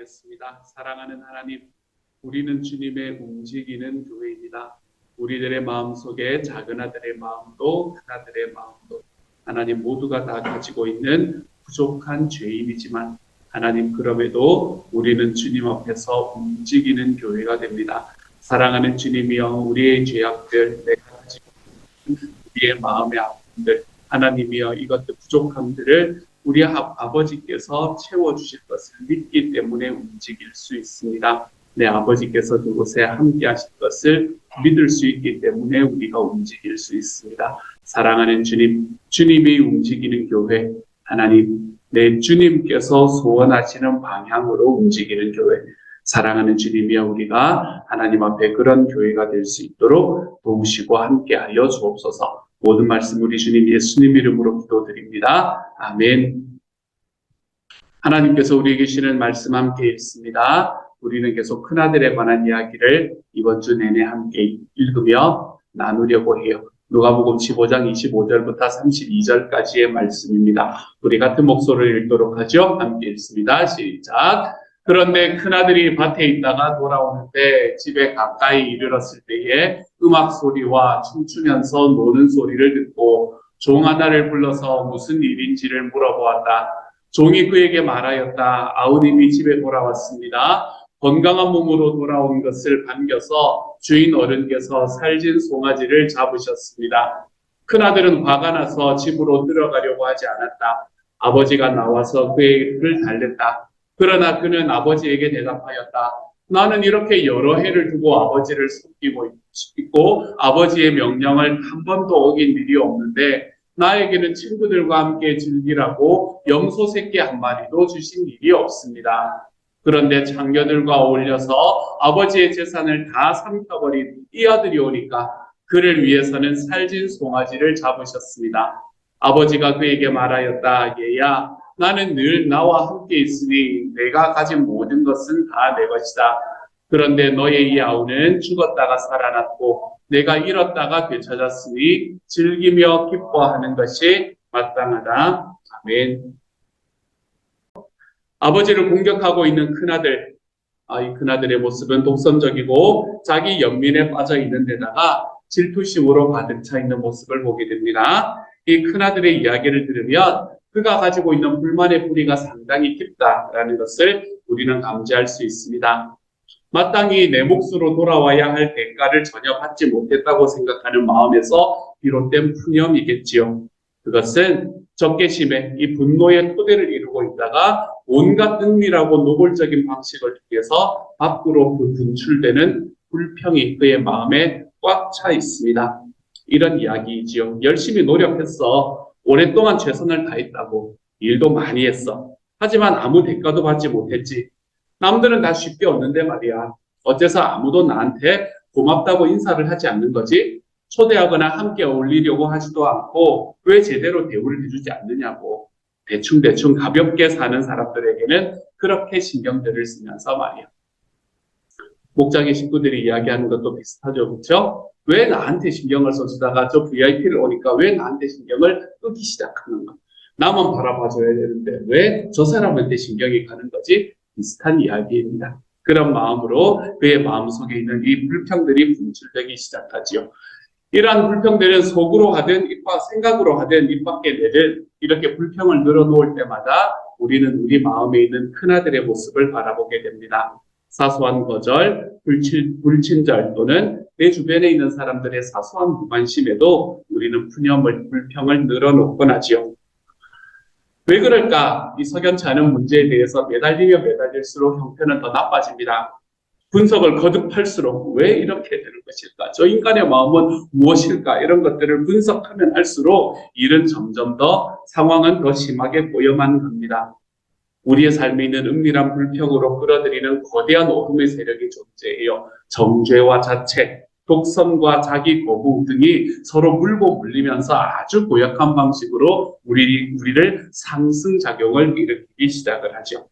기도하겠습니다. 사랑하는 하나님, 우리는 주님의 움직이는 교회입니다. 우리들의 마음속에 작은 아들의 마음도 큰 아들의 마음도 하나님 모두가 다 가지고 있는 부족한 죄인이지만 하나님 그럼에도 우리는 주님 앞에서 움직이는 교회가 됩니다. 사랑하는 주님이여, 우리의 죄악들, 내가 가지고 있는 우리의 마음의 아픔들, 하나님이여 이것들 부족함들을 우리 아버지께서 채워주실 것을 믿기 때문에 움직일 수 있습니다. 내 아버지께서 그곳에 함께 하실 것을 믿을 수 있기 때문에 우리가 움직일 수 있습니다. 사랑하는 주님, 주님이 움직이는 교회, 하나님, 내 주님께서 소원하시는 방향으로 움직이는 교회, 사랑하는 주님이여, 우리가 하나님 앞에 그런 교회가 될 수 있도록 도우시고 함께하여 주옵소서. 모든 말씀 우리 주님 예수님 이름으로 기도드립니다. 아멘. 하나님께서 우리에게 주시는 말씀 함께 읽습니다. 우리는 계속 큰아들에 관한 이야기를 이번 주 내내 함께 읽으며 나누려고 해요. 누가복음 15장 25절부터 32절까지의 말씀입니다. 우리 같은 목소리를 읽도록 하죠. 함께 읽습니다. 시작. 그런데 큰아들이 밭에 있다가 돌아오는데 집에 가까이 이르렀을 때에 음악 소리와 춤추면서 노는 소리를 듣고 종 하나를 불러서 무슨 일인지를 물어보았다. 종이 그에게 말하였다. 아우님이 집에 돌아왔습니다. 건강한 몸으로 돌아온 것을 반겨서 주인 어른께서 살진 송아지를 잡으셨습니다. 큰아들은 화가 나서 집으로 들어가려고 하지 않았다. 아버지가 나와서 그를 달랬다. 그러나 그는 아버지에게 대답하였다. 나는 이렇게 여러 해를 두고 아버지를 섬기고 있고 아버지의 명령을 한 번도 어긴 일이 없는데 나에게는 친구들과 함께 즐기라고 염소 새끼 한 마리도 주신 일이 없습니다. 그런데 장녀들과 어울려서 아버지의 재산을 다 삼켜버린 이 아들이 오니까 그를 위해서는 살진 송아지를 잡으셨습니다. 아버지가 그에게 말하였다. 얘야, 나는 늘 나와 함께 있으니 내가 가진 모든 것은 다 내 것이다. 그런데 너의 이 아우는 죽었다가 살아났고 내가 잃었다가 되찾았으니 즐기며 기뻐하는 것이 마땅하다. 아멘. 아버지를 공격하고 있는 큰아들, 이 큰아들의 모습은 독선적이고 자기 연민에 빠져 있는 데다가 질투심으로 가득 차 있는 모습을 보게 됩니다. 이 큰아들의 이야기를 들으면 그가 가지고 있는 불만의 뿌리가 상당히 깊다라는 것을 우리는 감지할 수 있습니다. 마땅히 내 몫으로 돌아와야 할 대가를 전혀 받지 못했다고 생각하는 마음에서 비롯된 푸념이겠지요. 그것은 적개심에 이 분노의 토대를 이루고 있다가 온갖 은밀하고 노골적인 방식을 통해서 밖으로 분출되는 불평이 그의 마음에 꽉 차 있습니다. 이런 이야기이지요. 열심히 노력했어. 오랫동안 최선을 다했다고. 일도 많이 했어. 하지만 아무 대가도 받지 못했지. 남들은 다 쉽게 얻는데 말이야. 어째서 아무도 나한테 고맙다고 인사를 하지 않는 거지? 초대하거나 함께 어울리려고 하지도 않고 왜 제대로 대우를 해주지 않느냐고. 대충 가볍게 사는 사람들에게는 그렇게 신경들을 쓰면서 말이야. 목장의 식구들이 이야기하는 것도 비슷하죠. 그렇죠? 왜 나한테 신경을 써주다가 저 VIP를 오니까 왜 나한테 신경을 끄기 시작하는 거야. 나만 바라봐줘야 되는데 왜 저 사람한테 신경이 가는 거지? 비슷한 이야기입니다. 그런 마음으로 그의 마음속에 있는 이 불평들이 분출되기 시작하지요. 이러한 불평들은 속으로 하든 생각으로 하든 입 밖에 내든 이렇게 불평을 늘어놓을 때마다 우리는 우리 마음에 있는 큰아들의 모습을 바라보게 됩니다. 사소한 거절, 불친절 또는 내 주변에 있는 사람들의 사소한 무관심에도 우리는 불평을 늘어놓곤 하지요. 왜 그럴까? 이 석연치 않은 문제에 대해서 매달릴수록 형편은 더 나빠집니다. 분석을 거듭할수록 왜 이렇게 되는 것일까? 저 인간의 마음은 무엇일까? 이런 것들을 분석하면 할수록 일은 점점 더 상황은 더 심하게 고여만 갑니다. 우리의 삶에 있는 은밀한 불평으로 끌어들이는 거대한 어둠의 세력이 존재해요. 정죄와 자책, 독선과 자기 거부 등이 서로 물고 물리면서 아주 고약한 방식으로 우리를 상승작용을 일으키기 시작을 하죠.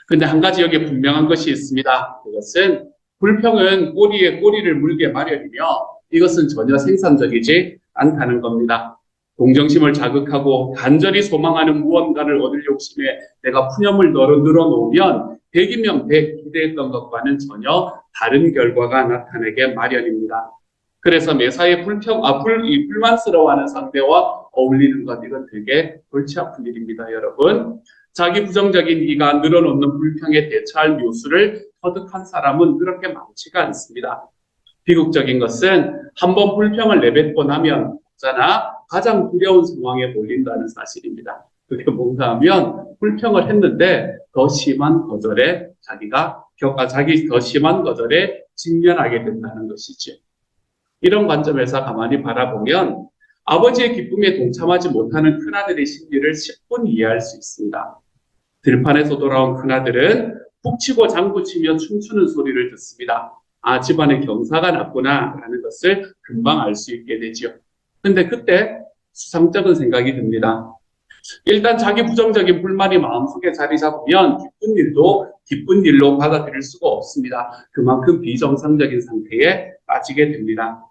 근데 한 가지 여기에 분명한 것이 있습니다. 그것은 불평은 꼬리에 꼬리를 물게 마련이며 이것은 전혀 생산적이지 않다는 겁니다. 동정심을 자극하고 간절히 소망하는 무언가를 얻을 욕심에 내가 푸념을 늘어놓으면 100이면 100 기대했던 것과는 전혀 다른 결과가 나타나게 마련입니다. 그래서 매사에 불만스러워하는 상대와 어울리는 것, 이건 되게 골치 아픈 일입니다, 여러분. 자기 부정적인 이가 늘어놓는 불평에 대처할 묘수를 터득한 사람은 그렇게 많지가 않습니다. 비극적인 것은 한번 불평을 내뱉고 나면 가장 두려운 상황에 몰린다는 사실입니다. 그게 뭔가 하면 불평을 했는데 더 심한 거절에 더 심한 거절에 직면하게 된다는 것이죠. 이런 관점에서 가만히 바라보면 아버지의 기쁨에 동참하지 못하는 큰아들의 심리를 10분 이해할 수 있습니다. 들판에서 돌아온 큰아들은 북치고 장구치며 춤추는 소리를 듣습니다. 아, 집안에 경사가 났구나 라는 것을 금방 알 수 있게 되죠. 근데 그때 수상쩍은 생각이 듭니다. 일단 자기 부정적인 불만이 마음속에 자리 잡으면 기쁜 일로 받아들일 수가 없습니다. 그만큼 비정상적인 상태에 빠지게 됩니다.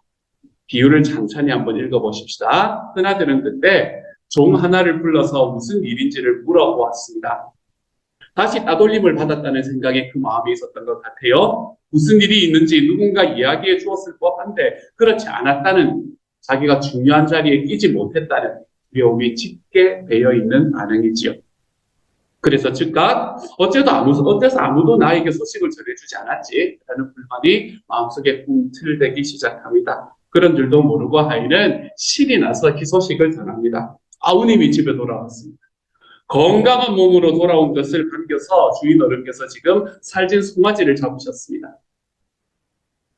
비유를 천천히 한번 읽어보십시다. 큰아들은 그때 종 하나를 불러서 무슨 일인지를 물어보았습니다. 다시 따돌림을 받았다는 생각에 그 마음에 있었던 것 같아요. 무슨 일이 있는지 누군가 이야기해 주었을 법한데 그렇지 않았다는, 자기가 중요한 자리에 끼지 못했다는 두려움이 짙게 배어있는 반응이지요. 그래서 즉각 어째서 아무도 나에게 소식을 전해주지 않았지? 라는 불만이 마음속에 꿈틀대기 시작합니다. 그런 줄도 모르고 하인은 신이 나서 희소식을 전합니다. 아우님이 집에 돌아왔습니다. 건강한 몸으로 돌아온 것을 반겨서 주인 어른께서 지금 살찐 송아지를 잡으셨습니다.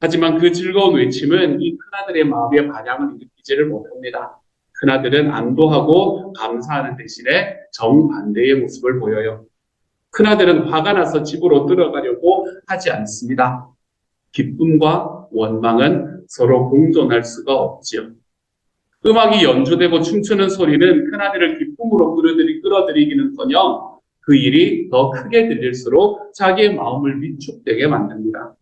하지만 그 즐거운 외침은 이 큰아들의 마음의 반향을 일으키지를 못합니다. 큰아들은 안도하고 감사하는 대신에 정반대의 모습을 보여요. 큰아들은 화가 나서 집으로 들어가려고 하지 않습니다. 기쁨과 원망은 서로 공존할 수가 없지요. 음악이 연주되고 춤추는 소리는 큰아들을 기쁨으로 끌어들이기는커녕 그 일이 더 크게 들릴수록 자기의 마음을 위축되게 만듭니다.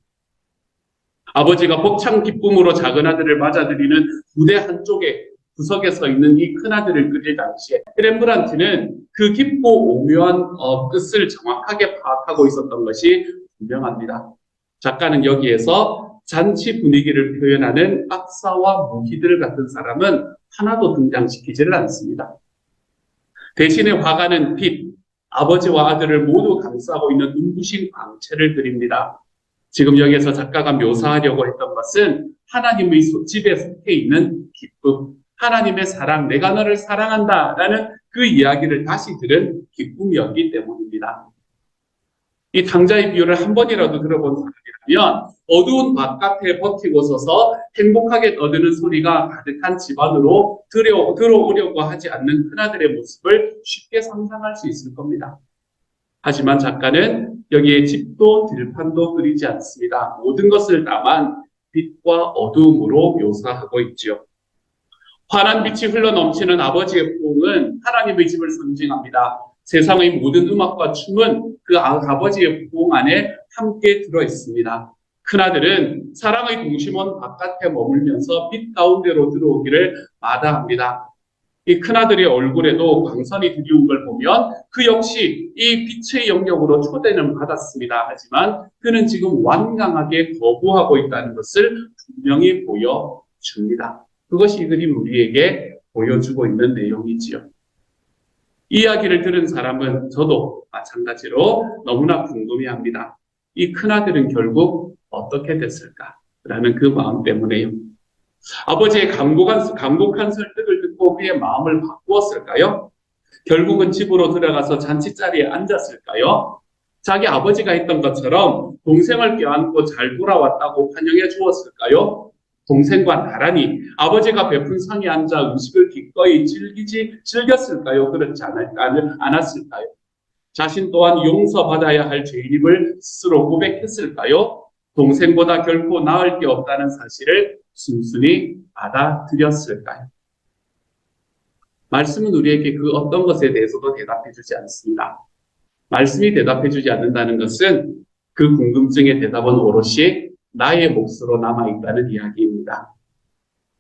아버지가 벅찬 기쁨으로 작은 아들을 맞아들이는 무대 한쪽에 구석에 서 있는 이 큰아들을 그릴 당시에 렘브란트는 그 깊고 오묘한 뜻을 정확하게 파악하고 있었던 것이 분명합니다. 작가는 여기에서 잔치 분위기를 표현하는 박사와 무희들 같은 사람은 하나도 등장시키지를 않습니다. 대신에 화가는 빛, 아버지와 아들을 모두 감싸고 있는 눈부신 광채를 그립니다. 지금 여기에서 작가가 묘사하려고 했던 것은 하나님의 집에 속해 있는 기쁨, 하나님의 사랑, 내가 너를 사랑한다 라는 그 이야기를 다시 들은 기쁨이었기 때문입니다. 이 탕자의 비유를 한 번이라도 들어본 사람이라면 어두운 바깥에 버티고 서서 행복하게 떠드는 소리가 가득한 집안으로 들어오려고 하지 않는 큰아들의 모습을 쉽게 상상할 수 있을 겁니다. 하지만 작가는 여기에 집도 들판도 그리지 않습니다. 모든 것을 다만 빛과 어두움으로 묘사하고 있죠. 환한 빛이 흘러넘치는 아버지의 부흥은 하나님의 집을 상징합니다. 세상의 모든 음악과 춤은 그 아버지의 부흥 안에 함께 들어있습니다. 큰아들은 사랑의 동심원 바깥에 머물면서 빛 가운데로 들어오기를 마다합니다. 이 큰아들의 얼굴에도 광선이 드리운 걸 보면 그 역시 이 빛의 영역으로 초대는 받았습니다. 하지만 그는 지금 완강하게 거부하고 있다는 것을 분명히 보여줍니다. 그것이 이 그림 우리에게 보여주고 있는 내용이지요. 이 이야기를 들은 사람은 저도 마찬가지로 너무나 궁금해합니다. 이 큰아들은 결국 어떻게 됐을까라는 그 마음 때문에요. 아버지의 간곡한 설득을 듣고 그의 마음을 바꾸었을까요? 결국은 집으로 들어가서 잔치자리에 앉았을까요? 자기 아버지가 했던 것처럼 동생을 껴안고 잘 돌아왔다고 환영해 주었을까요? 동생과 나란히 아버지가 베푼 상에 앉아 음식을 기꺼이 즐겼을까요? 그렇지 않았을까요? 자신 또한 용서받아야 할 죄인임을 스스로 고백했을까요? 동생보다 결코 나을 게 없다는 사실을 순순히 받아들였을까요? 말씀은 우리에게 그 어떤 것에 대해서도 대답해주지 않습니다. 말씀이 대답해주지 않는다는 것은 그 궁금증의 대답은 오롯이 나의 몫으로 남아있다는 이야기입니다.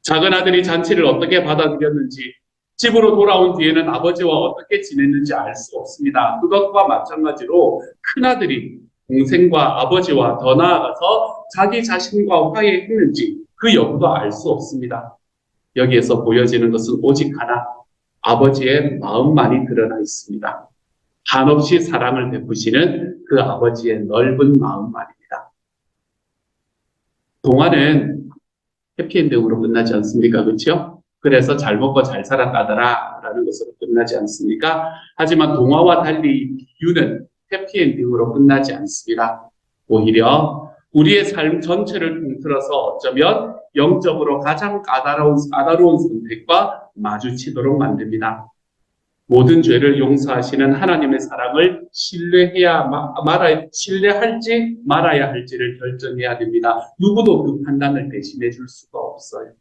작은 아들이 잔치를 어떻게 받아들였는지, 집으로 돌아온 뒤에는 아버지와 어떻게 지냈는지 알 수 없습니다. 그것과 마찬가지로 큰아들이 동생과 아버지와 더 나아가서 자기 자신과 화해했는지 그 여부도 알 수 없습니다. 여기에서 보여지는 것은 오직 하나, 아버지의 마음만이 드러나 있습니다. 한없이 사랑을 베푸시는 그 아버지의 넓은 마음 말입니다. 동화는 해피엔딩으로 끝나지 않습니까? 그렇죠? 그래서 잘 먹고 잘 살았다더라 라는 것으로 끝나지 않습니까? 하지만 동화와 달리 비유는 해피엔딩으로 끝나지 않습니다. 오히려 우리의 삶 전체를 통틀어서 어쩌면 영적으로 가장 까다로운 선택과 마주치도록 만듭니다. 모든 죄를 용서하시는 하나님의 사랑을 신뢰할지 말아야 할지를 결정해야 됩니다. 누구도 그 판단을 대신해 줄 수가 없어요.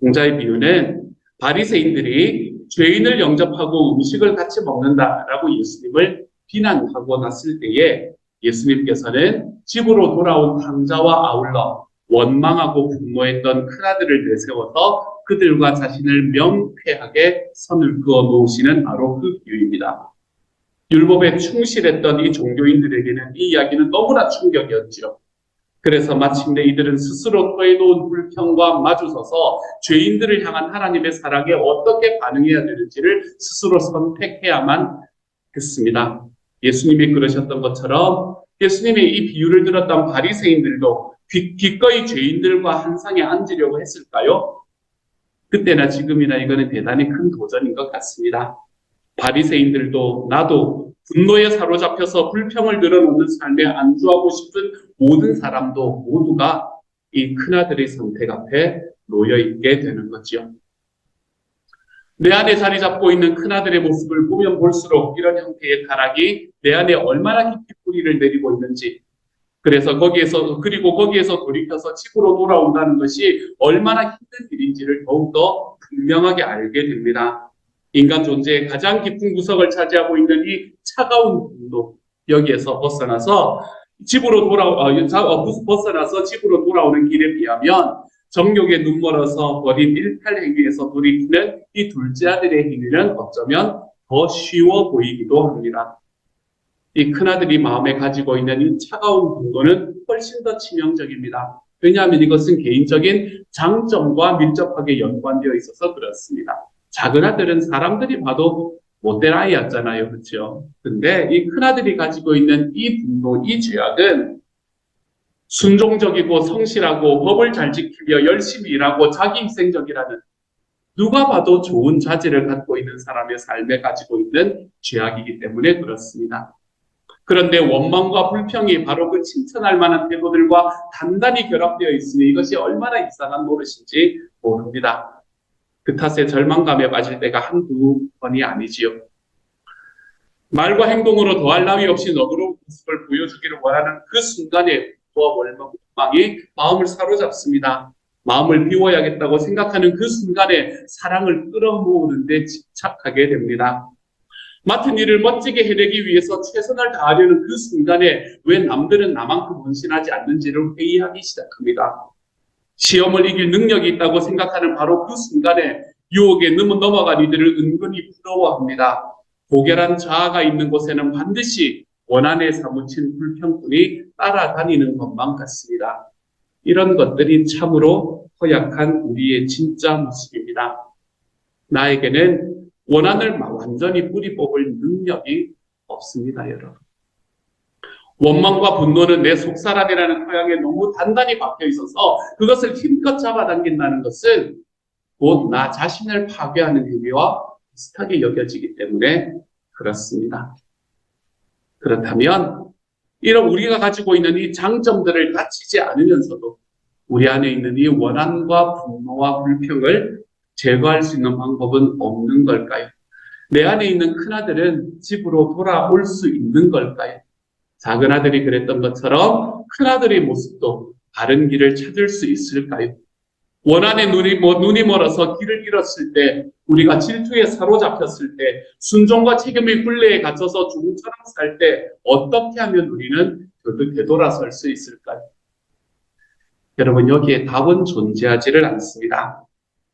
공자의 비유는 바리새인들이 죄인을 영접하고 음식을 같이 먹는다라고 예수님을 비난하고 났을 때에 예수님께서는 집으로 돌아온 탕자와 아울러 원망하고 분노했던 큰아들을 내세워서 그들과 자신을 명쾌하게 선을 그어 놓으시는 바로 그 비유입니다. 율법에 충실했던 이 종교인들에게는 이 이야기는 너무나 충격이었죠. 그래서 마침내 이들은 스스로 토해놓은 불평과 마주서서 죄인들을 향한 하나님의 사랑에 어떻게 반응해야 되는지를 스스로 선택해야만 했습니다. 예수님이 그러셨던 것처럼 예수님의 이 비유를 들었던 바리새인들도 기꺼이 죄인들과 한 상에 앉으려고 했을까요? 그때나 지금이나 이거는 대단히 큰 도전인 것 같습니다. 바리새인들도 나도 분노에 사로잡혀서 불평을 늘어놓는 삶에 안주하고 싶은 모든 사람도 모두가 이 큰아들의 선택 앞에 놓여있게 되는 거죠. 내 안에 자리 잡고 있는 큰아들의 모습을 보면 볼수록 이런 형태의 타락이 내 안에 얼마나 깊이 뿌리를 내리고 있는지, 그래서 거기에서 돌이켜서 집으로 돌아온다는 것이 얼마나 힘든 일인지를 더욱더 분명하게 알게 됩니다. 인간 존재의 가장 깊은 구석을 차지하고 있는 이 차가운 분노, 여기에서 벗어나서 집으로 돌아오는 길에 비하면 정욕에 눈멀어서 버린 일탈 행위에서 돌이키는 이 둘째 아들의 행위는 어쩌면 더 쉬워 보이기도 합니다. 이 큰아들이 마음에 가지고 있는 이 차가운 분노는 훨씬 더 치명적입니다. 왜냐하면 이것은 개인적인 장점과 밀접하게 연관되어 있어서 그렇습니다. 작은 아들은 사람들이 봐도 못된 아이였잖아요. 그렇죠? 근데 이 큰아들이 가지고 있는 이 분노, 이 죄악은 순종적이고 성실하고 법을 잘 지키며 열심히 일하고 자기희생적이라는, 누가 봐도 좋은 자질을 갖고 있는 사람의 삶에 가지고 있는 죄악이기 때문에 그렇습니다. 그런데 원망과 불평이 바로 그 칭찬할 만한 태도들과 단단히 결합되어 있으니 이것이 얼마나 이상한 노릇인지 모릅니다. 그 탓에 절망감에 빠질 때가 한두 번이 아니지요. 말과 행동으로 더할 나위 없이 너그러운 모습을 보여주기를 원하는 그 순간에 원망이 마음을 사로잡습니다. 마음을 비워야겠다고 생각하는 그 순간에 사랑을 끌어모으는 데 집착하게 됩니다. 맡은 일을 멋지게 해내기 위해서 최선을 다하려는 그 순간에 왜 남들은 나만큼 헌신하지 않는지를 회의하기 시작합니다. 시험을 이길 능력이 있다고 생각하는 바로 그 순간에 유혹에 넘어간 이들을 은근히 부러워합니다. 고결한 자아가 있는 곳에는 반드시 원한에 사무친 불평꾼이 따라다니는 것만 같습니다. 이런 것들이 참으로 허약한 우리의 진짜 모습입니다. 나에게는 원한을 완전히 뿌리 뽑을 능력이 없습니다, 여러분. 원망과 분노는 내 속사람이라는 토양에 너무 단단히 박혀 있어서 그것을 힘껏 잡아당긴다는 것은 곧 나 자신을 파괴하는 행위와 비슷하게 여겨지기 때문에 그렇습니다. 그렇다면 이런 우리가 가지고 있는 이 장점들을 다치지 않으면서도 우리 안에 있는 이 원한과 분노와 불평을 제거할 수 있는 방법은 없는 걸까요? 내 안에 있는 큰아들은 집으로 돌아올 수 있는 걸까요? 작은 아들이 그랬던 것처럼 큰아들의 모습도 바른 길을 찾을 수 있을까요? 원한의 눈이 멀어서 길을 잃었을 때, 우리가 질투에 사로잡혔을 때, 순종과 책임의 굴레에 갇혀서 종처럼 살 때 어떻게 하면 우리는 되돌아설 수 있을까요? 여러분, 여기에 답은 존재하지를 않습니다.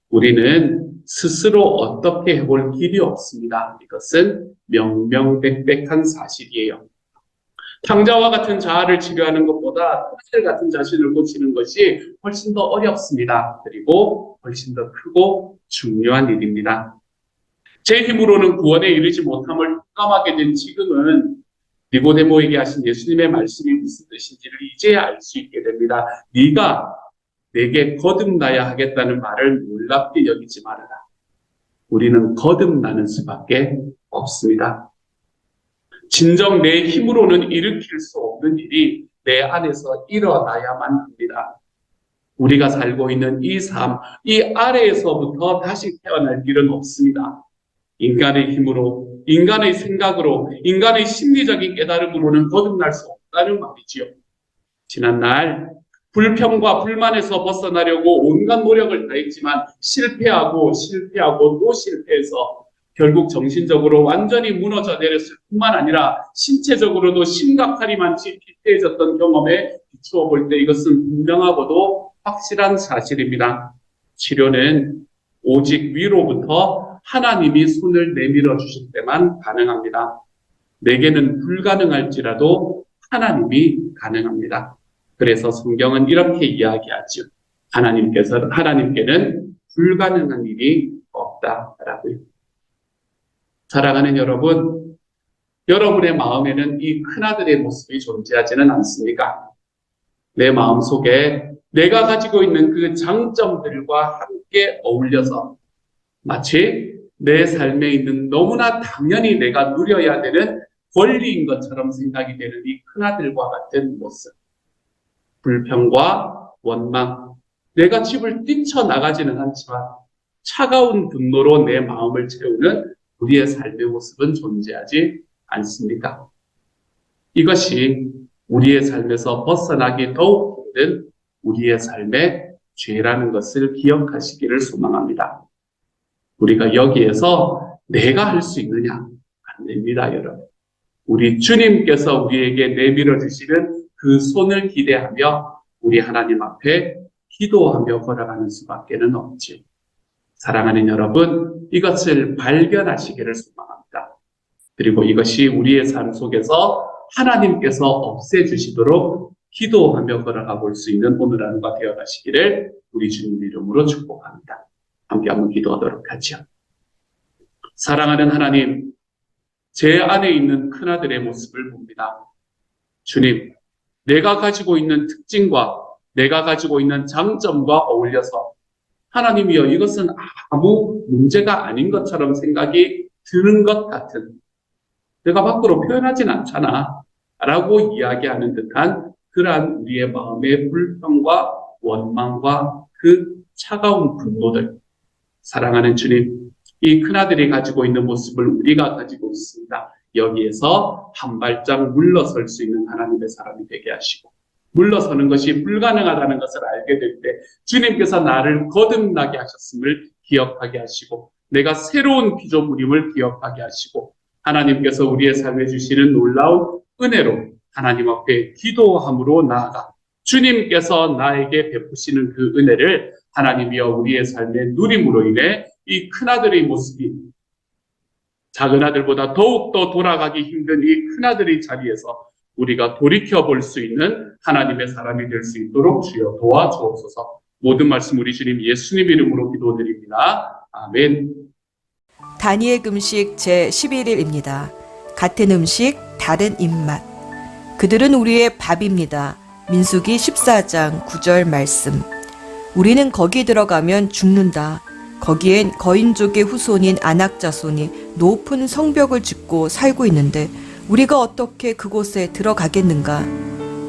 우리는 스스로 어떻게 해볼 길이 없습니다. 이것은 명명백백한 사실이에요. 탕자와 같은 자아를 치료하는 것보다 토마스 같은 자신을 고치는 것이 훨씬 더 어렵습니다. 그리고 훨씬 더 크고 중요한 일입니다. 제 힘으로는 구원에 이르지 못함을 흑감하게 된 지금은 니고데모에게 하신 예수님의 말씀이 무슨 뜻인지를 이제야 알 수 있게 됩니다. 네가 내게 거듭나야 하겠다는 말을 놀랍게 여기지 말아라. 우리는 거듭나는 수밖에 없습니다. 진정 내 힘으로는 일으킬 수 없는 일이 내 안에서 일어나야만 합니다. 우리가 살고 있는 이 삶, 이 아래에서부터 다시 태어날 길은 없습니다. 인간의 힘으로, 인간의 생각으로, 인간의 심리적인 깨달음으로는 거듭날 수 없다는 말이지요. 지난날 불평과 불만에서 벗어나려고 온갖 노력을 다했지만 실패하고 또 실패해서 결국 정신적으로 완전히 무너져 내렸을 뿐만 아니라 신체적으로도 심각하리만치 피폐해졌던 경험에 비추어 볼 때 이것은 분명하고도 확실한 사실입니다. 치료는 오직 위로부터 하나님이 손을 내밀어 주실 때만 가능합니다. 내게는 불가능할지라도 하나님이 가능합니다. 그래서 성경은 이렇게 이야기하죠. 하나님께는 불가능한 일이 없다라고요. 사랑하는 여러분, 여러분의 마음에는 이 큰아들의 모습이 존재하지는 않습니까? 내 마음속에 내가 가지고 있는 그 장점들과 함께 어울려서 마치 내 삶에 있는 너무나 당연히 내가 누려야 되는 권리인 것처럼 생각이 되는 이 큰아들과 같은 모습. 불평과 원망, 내가 집을 뛰쳐나가지는 않지만 차가운 분노로 내 마음을 채우는 우리의 삶의 모습은 존재하지 않습니까? 이것이 우리의 삶에서 벗어나기 더욱 힘든 우리의 삶의 죄라는 것을 기억하시기를 소망합니다. 우리가 여기에서 내가 할 수 있느냐? 안 됩니다, 여러분. 우리 주님께서 우리에게 내밀어 주시는 그 손을 기대하며 우리 하나님 앞에 기도하며 걸어가는 수밖에는 없지. 사랑하는 여러분, 이것을 발견하시기를 소망합니다. 그리고 이것이 우리의 삶 속에서 하나님께서 없애주시도록 기도하며 걸어가 볼 수 있는 오늘 하루가 되어가시기를 우리 주님 이름으로 축복합니다. 함께 한번 기도하도록 하죠. 사랑하는 하나님, 제 안에 있는 큰아들의 모습을 봅니다. 주님, 내가 가지고 있는 특징과 내가 가지고 있는 장점과 어울려서 하나님이여 이것은 아무 문제가 아닌 것처럼 생각이 드는 것 같은, 내가 밖으로 표현하진 않잖아 라고 이야기하는 듯한 그러한 우리의 마음의 불평과 원망과 그 차가운 분노들, 사랑하는 주님, 이 큰아들이 가지고 있는 모습을 우리가 가지고 있습니다. 여기에서 한 발짝 물러설 수 있는 하나님의 사람이 되게 하시고, 물러서는 것이 불가능하다는 것을 알게 될 때 주님께서 나를 거듭나게 하셨음을 기억하게 하시고, 내가 새로운 피조물임을 기억하게 하시고, 하나님께서 우리의 삶에 주시는 놀라운 은혜로 하나님 앞에 기도함으로 나아가 주님께서 나에게 베푸시는 그 은혜를 하나님이여 우리의 삶에 누림으로 인해 이 큰아들의 모습이 작은 아들보다 더욱더 돌아가기 힘든 이 큰아들의 자리에서 우리가 돌이켜볼 수 있는 하나님의 사람이 될 수 있도록 주여 도와주옵소서. 모든 말씀 우리 주님 예수님 이름으로 기도드립니다. 아멘. 다니엘 금식 제11일입니다. 같은 음식, 다른 입맛. 그들은 우리의 밥입니다. 민수기 14장 9절 말씀. 우리는 거기 들어가면 죽는다. 거기엔 거인족의 후손인 아낙 자손이 높은 성벽을 짓고 살고 있는데 우리가 어떻게 그곳에 들어가겠는가?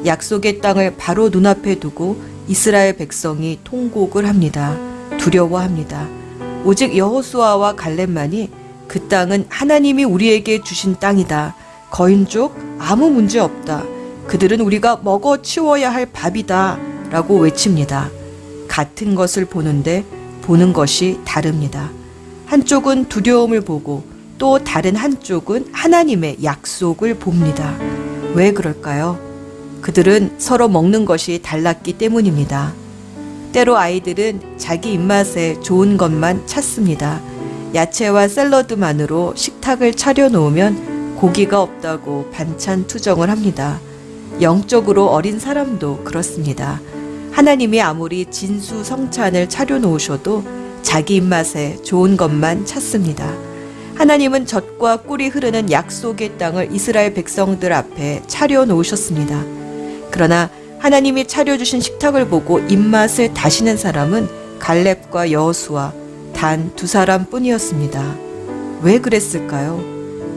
약속의 땅을 바로 눈앞에 두고 이스라엘 백성이 통곡을 합니다. 두려워합니다. 오직 여호수아와 갈렙만이 그 땅은 하나님이 우리에게 주신 땅이다. 거인족 아무 문제 없다. 그들은 우리가 먹어 치워야 할 밥이다. 라고 외칩니다. 같은 것을 보는데 보는 것이 다릅니다. 한쪽은 두려움을 보고 또 다른 한쪽은 하나님의 약속을 봅니다. 왜 그럴까요? 그들은 서로 먹는 것이 달랐기 때문입니다. 때로 아이들은 자기 입맛에 좋은 것만 찾습니다. 야채와 샐러드만으로 식탁을 차려놓으면 고기가 없다고 반찬 투정을 합니다. 영적으로 어린 사람도 그렇습니다. 하나님이 아무리 진수성찬을 차려놓으셔도 자기 입맛에 좋은 것만 찾습니다. 하나님은 젖과 꿀이 흐르는 약속의 땅을 이스라엘 백성들 앞에 차려놓으셨습니다. 그러나 하나님이 차려주신 식탁을 보고 입맛을 다시는 사람은 갈렙과 여호수아 단 두 사람뿐이었습니다. 왜 그랬을까요?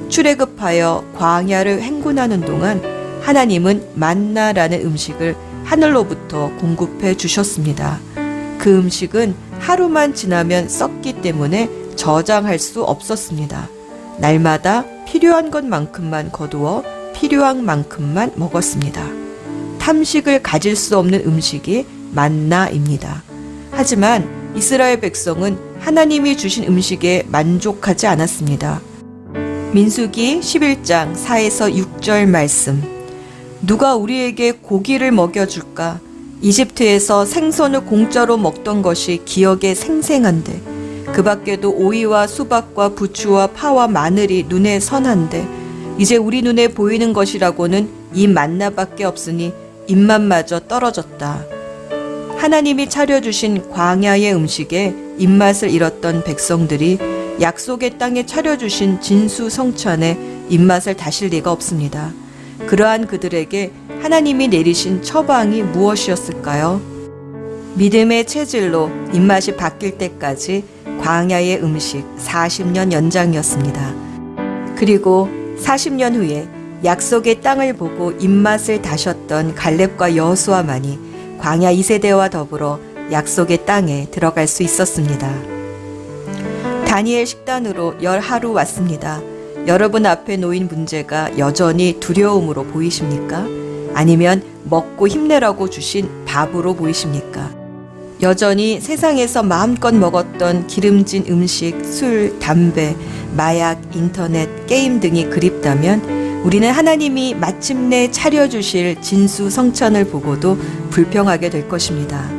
출애굽하여 광야를 행군하는 동안 하나님은 만나라는 음식을 하늘로부터 공급해 주셨습니다. 그 음식은 하루만 지나면 썩기 때문에 저장할 수 없었습니다. 날마다 필요한 것만큼만 거두어 필요한 만큼만 먹었습니다. 탐식을 가질 수 없는 음식이 만나입니다. 하지만 이스라엘 백성은 하나님이 주신 음식에 만족하지 않았습니다. 민수기 11장 4에서 6절 말씀. 누가 우리에게 고기를 먹여줄까? 이집트에서 생선을 공짜로 먹던 것이 기억에 생생한데 그 밖에도 오이와 수박과 부추와 파와 마늘이 눈에 선한데 이제 우리 눈에 보이는 것이라고는 이 만나밖에 없으니 입맛마저 떨어졌다. 하나님이 차려주신 광야의 음식에 입맛을 잃었던 백성들이 약속의 땅에 차려주신 진수성찬에 입맛을 다실 리가 없습니다. 그러한 그들에게 하나님이 내리신 처방이 무엇이었을까요? 믿음의 체질로 입맛이 바뀔 때까지 광야의 음식 40년 연장이었습니다. 그리고 40년 후에 약속의 땅을 보고 입맛을 다셨던 갈렙과 여호수아만이 광야 2세대와 더불어 약속의 땅에 들어갈 수 있었습니다. 다니엘 식단으로 열 하루 왔습니다. 여러분 앞에 놓인 문제가 여전히 두려움으로 보이십니까? 아니면 먹고 힘내라고 주신 밥으로 보이십니까? 여전히 세상에서 마음껏 먹었던 기름진 음식, 술, 담배, 마약, 인터넷, 게임 등이 그립다면 우리는 하나님이 마침내 차려주실 진수성찬을 보고도 불평하게 될 것입니다.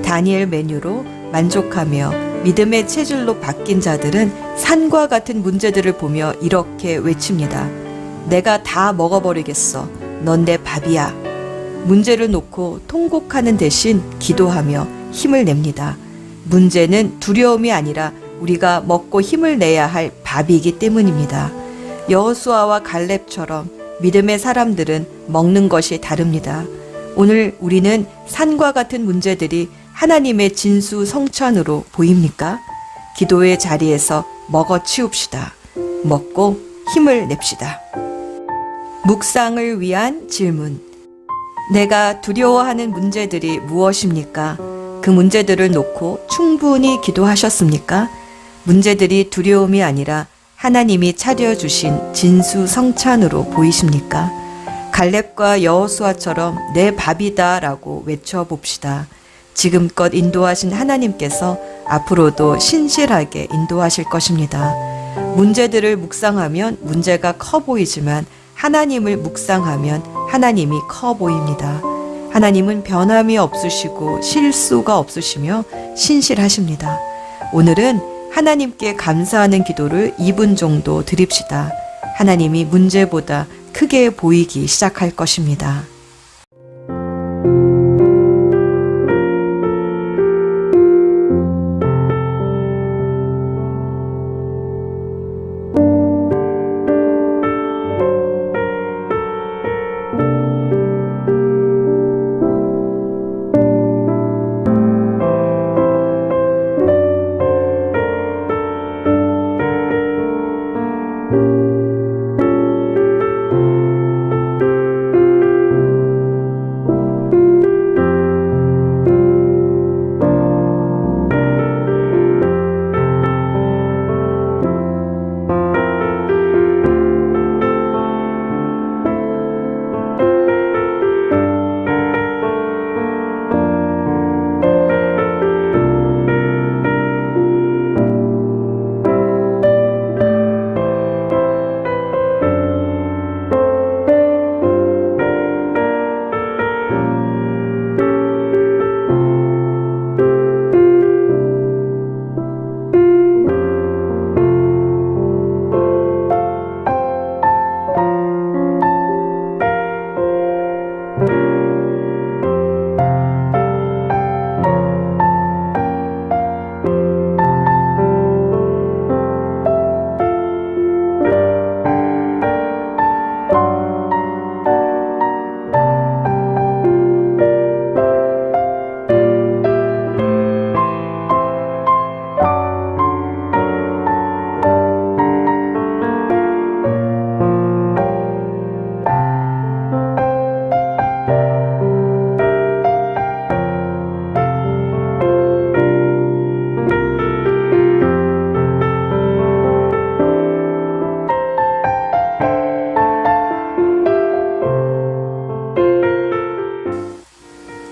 다니엘 메뉴로 만족하며 믿음의 체질로 바뀐 자들은 산과 같은 문제들을 보며 이렇게 외칩니다. 내가 다 먹어버리겠어. 넌 내 밥이야. 문제를 놓고 통곡하는 대신 기도하며 힘을 냅니다. 문제는 두려움이 아니라 우리가 먹고 힘을 내야 할 밥이기 때문입니다. 여호수아와 갈렙처럼 믿음의 사람들은 먹는 것이 다릅니다. 오늘 우리는 산과 같은 문제들이 하나님의 진수성찬으로 보입니까? 기도의 자리에서 먹어 치웁시다. 먹고 힘을 냅시다. 묵상을 위한 질문. 내가 두려워하는 문제들이 무엇입니까? 그 문제들을 놓고 충분히 기도하셨습니까? 문제들이 두려움이 아니라 하나님이 차려주신 진수성찬으로 보이십니까? 갈렙과 여호수아처럼 내 밥이다 라고 외쳐봅시다. 지금껏 인도하신 하나님께서 앞으로도 신실하게 인도하실 것입니다. 문제들을 묵상하면 문제가 커 보이지만 하나님을 묵상하면 하나님이 커 보입니다. 하나님은 변함이 없으시고 실수가 없으시며 신실하십니다. 오늘은 하나님께 감사하는 기도를 2분 정도 드립시다. 하나님이 문제보다 크게 보이기 시작할 것입니다.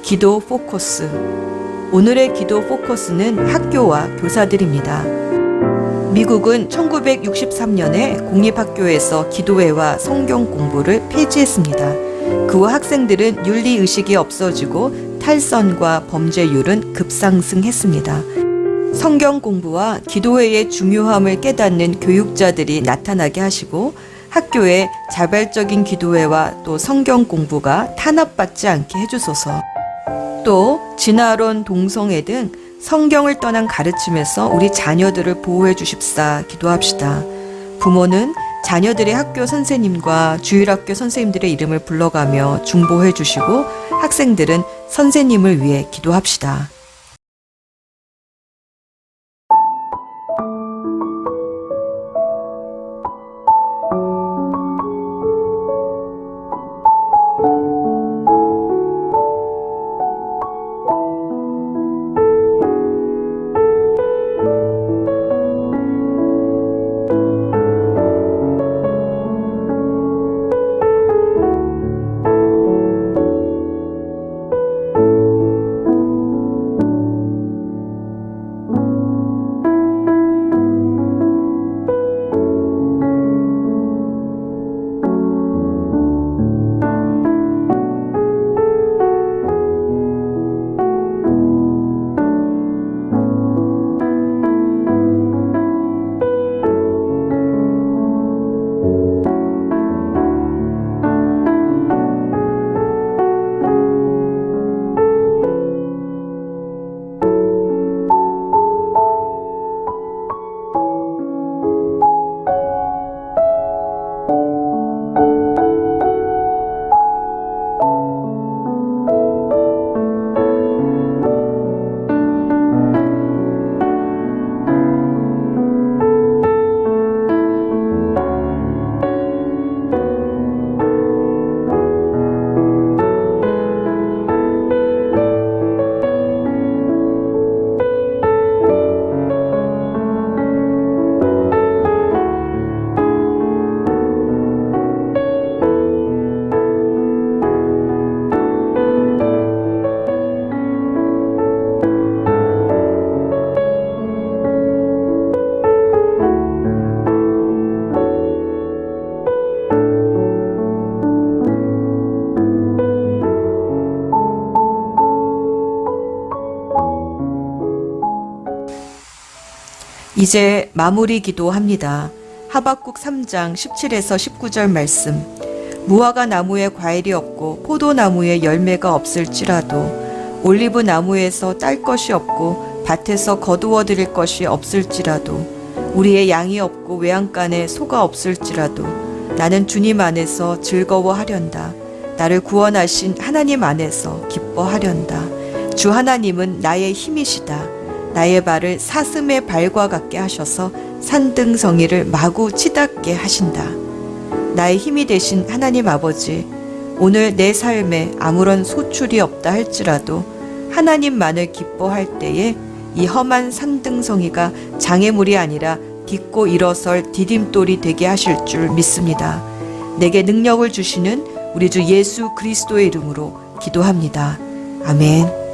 기도 포커스. 오늘의 기도 포커스는 학교와 교사들입니다. 미국은 1963년에 공립학교에서 기도회와 성경 공부를 폐지했습니다. 그 후 학생들은 윤리의식이 없어지고 탈선과 범죄율은 급상승했습니다. 성경 공부와 기도회의 중요함을 깨닫는 교육자들이 나타나게 하시고 학교에 자발적인 기도회와 또 성경 공부가 탄압받지 않게 해주소서. 또 진화론, 동성애 등 성경을 떠난 가르침에서 우리 자녀들을 보호해 주십사 기도합시다. 부모는 자녀들의 학교 선생님과 주일학교 선생님들의 이름을 불러가며 중보해 주시고 학생들은 선생님을 위해 기도합시다. 이제 마무리 기도합니다. 하박국 3장 17에서 19절 말씀. 무화과 나무에 과일이 없고 포도나무에 열매가 없을지라도 올리브 나무에서 딸 것이 없고 밭에서 거두어 드릴 것이 없을지라도 우리의 양이 없고 외양간에 소가 없을지라도 나는 주님 안에서 즐거워하련다. 나를 구원하신 하나님 안에서 기뻐하련다. 주 하나님은 나의 힘이시다. 나의 발을 사슴의 발과 같게 하셔서 산등성이를 마구 치닫게 하신다. 나의 힘이 되신 하나님 아버지, 오늘 내 삶에 아무런 소출이 없다 할지라도 하나님만을 기뻐할 때에 이 험한 산등성이가 장애물이 아니라 딛고 일어설 디딤돌이 되게 하실 줄 믿습니다. 내게 능력을 주시는 우리 주 예수 그리스도의 이름으로 기도합니다. 아멘.